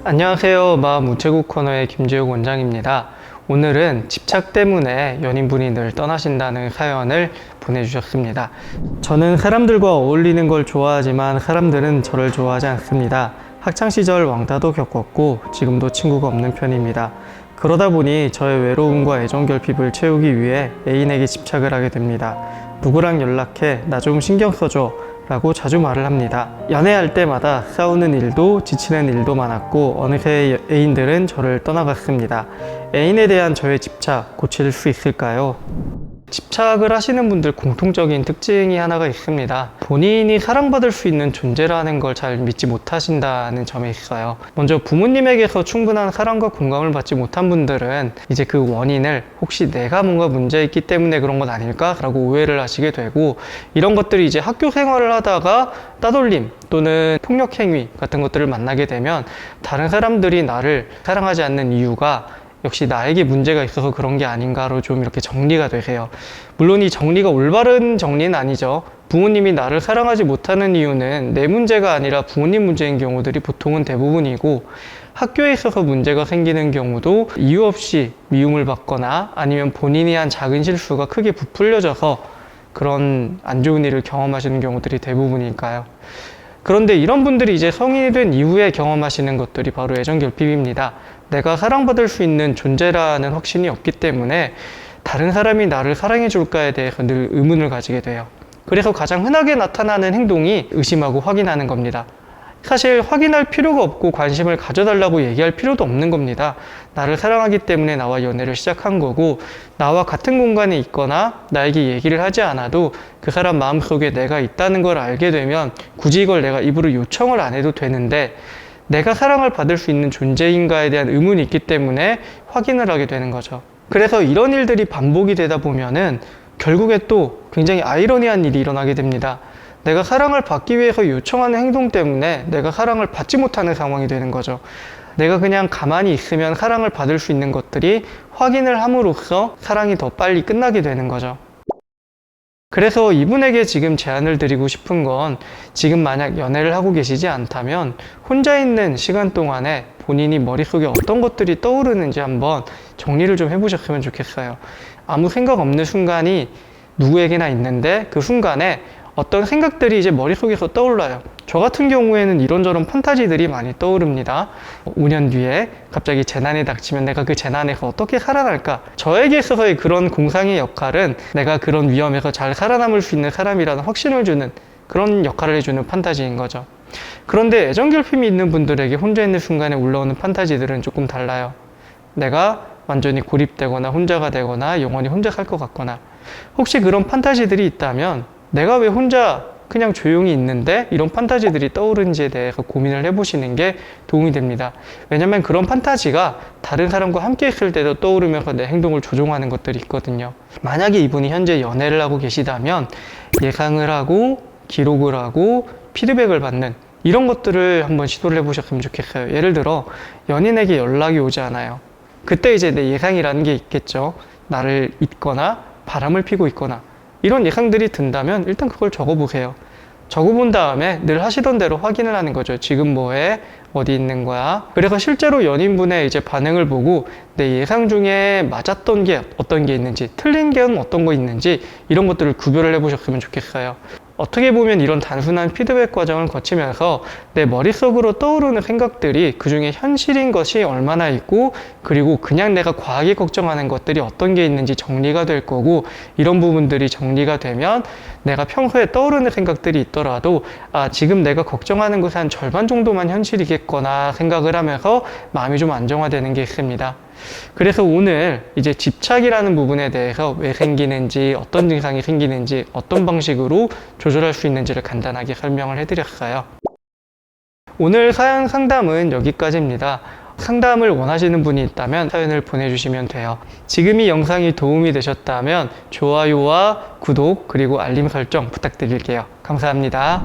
안녕하세요. 마음 우체국 코너의 김재욱 원장입니다. 오늘은 집착 때문에 연인분이 늘 떠나신다는 사연을 보내주셨습니다. 저는 사람들과 어울리는 걸 좋아하지만 사람들은 저를 좋아하지 않습니다. 학창시절 왕따도 겪었고 지금도 친구가 없는 편입니다. 그러다 보니 저의 외로움과 애정 결핍을 채우기 위해 애인에게 집착을 하게 됩니다. 누구랑 연락해? 나 좀 신경 써줘 라고 자주 말을 합니다. 연애할 때마다 싸우는 일도 지치는 일도 많았고 어느새 애인들은 저를 떠나갔습니다. 애인에 대한 저의 집착 고칠 수 있을까요? 집착을 하시는 분들 공통적인 특징이 하나가 있습니다. 본인이 사랑받을 수 있는 존재라는 걸 잘 믿지 못하신다는 점에 있어요. 먼저 부모님에게서 충분한 사랑과 공감을 받지 못한 분들은 이제 그 원인을 혹시 내가 뭔가 문제 있기 때문에 그런 건 아닐까? 라고 오해를 하시게 되고, 이런 것들이 이제 학교 생활을 하다가 따돌림 또는 폭력 행위 같은 것들을 만나게 되면 다른 사람들이 나를 사랑하지 않는 이유가 역시 나에게 문제가 있어서 그런 게 아닌가로 좀 이렇게 정리가 되세요. 물론 이 정리가 올바른 정리는 아니죠. 부모님이 나를 사랑하지 못하는 이유는 내 문제가 아니라 부모님 문제인 경우들이 보통은 대부분이고, 학교에 있어서 문제가 생기는 경우도 이유 없이 미움을 받거나 아니면 본인이 한 작은 실수가 크게 부풀려져서 그런 안 좋은 일을 경험하시는 경우들이 대부분일까요? 그런데 이런 분들이 이제 성인이 된 이후에 경험하시는 것들이 바로 애정 결핍입니다. 내가 사랑받을 수 있는 존재라는 확신이 없기 때문에 다른 사람이 나를 사랑해 줄까에 대해서 늘 의문을 가지게 돼요. 그래서 가장 흔하게 나타나는 행동이 의심하고 확인하는 겁니다. 사실 확인할 필요가 없고 관심을 가져달라고 얘기할 필요도 없는 겁니다. 나를 사랑하기 때문에 나와 연애를 시작한 거고, 나와 같은 공간에 있거나 나에게 얘기를 하지 않아도 그 사람 마음속에 내가 있다는 걸 알게 되면 굳이 이걸 내가 입으로 요청을 안 해도 되는데, 내가 사랑을 받을 수 있는 존재인가에 대한 의문이 있기 때문에 확인을 하게 되는 거죠. 그래서 이런 일들이 반복이 되다 보면은 결국에 또 굉장히 아이러니한 일이 일어나게 됩니다. 내가 사랑을 받기 위해서 요청하는 행동 때문에 내가 사랑을 받지 못하는 상황이 되는 거죠. 내가 그냥 가만히 있으면 사랑을 받을 수 있는 것들이 확인을 함으로써 사랑이 더 빨리 끝나게 되는 거죠. 그래서 이분에게 지금 제안을 드리고 싶은 건, 지금 만약 연애를 하고 계시지 않다면 혼자 있는 시간 동안에 본인이 머릿속에 어떤 것들이 떠오르는지 한번 정리를 좀 해보셨으면 좋겠어요. 아무 생각 없는 순간이 누구에게나 있는데 그 순간에 어떤 생각들이 이제 머릿속에서 떠올라요. 저 같은 경우에는 이런저런 판타지들이 많이 떠오릅니다. 5년 뒤에 갑자기 재난이 닥치면 내가 그 재난에서 어떻게 살아날까? 저에게 있어서의 그런 공상의 역할은 내가 그런 위험에서 잘 살아남을 수 있는 사람이라는 확신을 주는 그런 역할을 해주는 판타지인 거죠. 그런데 애정 결핍이 있는 분들에게 혼자 있는 순간에 올라오는 판타지들은 조금 달라요. 내가 완전히 고립되거나 혼자가 되거나 영원히 혼자 살 것 같거나, 혹시 그런 판타지들이 있다면 내가 왜 혼자 그냥 조용히 있는데 이런 판타지들이 떠오르는지에 대해서 고민을 해보시는 게 도움이 됩니다. 왜냐면 그런 판타지가 다른 사람과 함께 있을 때도 떠오르면서 내 행동을 조종하는 것들이 있거든요. 만약에 이분이 현재 연애를 하고 계시다면 예상을 하고 기록을 하고 피드백을 받는 이런 것들을 한번 시도를 해보셨으면 좋겠어요. 예를 들어 연인에게 연락이 오지 않아요. 그때 이제 내 예상이라는 게 있겠죠. 나를 잊거나 바람을 피고 있거나 이런 예상들이 든다면 일단 그걸 적어보세요. 적어본 다음에 늘 하시던 대로 확인을 하는 거죠. 지금 뭐해? 어디 있는 거야? 그래서 실제로 연인분의 이제 반응을 보고 내 예상 중에 맞았던 게 어떤 게 있는지, 틀린 게 어떤 거 있는지 이런 것들을 구별을 해보셨으면 좋겠어요. 어떻게 보면 이런 단순한 피드백 과정을 거치면서 내 머릿속으로 떠오르는 생각들이 그 중에 현실인 것이 얼마나 있고, 그리고 그냥 내가 과하게 걱정하는 것들이 어떤 게 있는지 정리가 될 거고, 이런 부분들이 정리가 되면 내가 평소에 떠오르는 생각들이 있더라도 지금 내가 걱정하는 것의 한 절반 정도만 현실이겠거나 생각을 하면서 마음이 좀 안정화되는 게 있습니다. 그래서 오늘 이제 집착이라는 부분에 대해서 왜 생기는지, 어떤 증상이 생기는지, 어떤 방식으로 조절할 수 있는지를 간단하게 설명을 해드렸어요. 오늘 사연 상담은 여기까지입니다. 상담을 원하시는 분이 있다면 사연을 보내주시면 돼요. 지금 이 영상이 도움이 되셨다면 좋아요와 구독 그리고 알림 설정 부탁드릴게요. 감사합니다.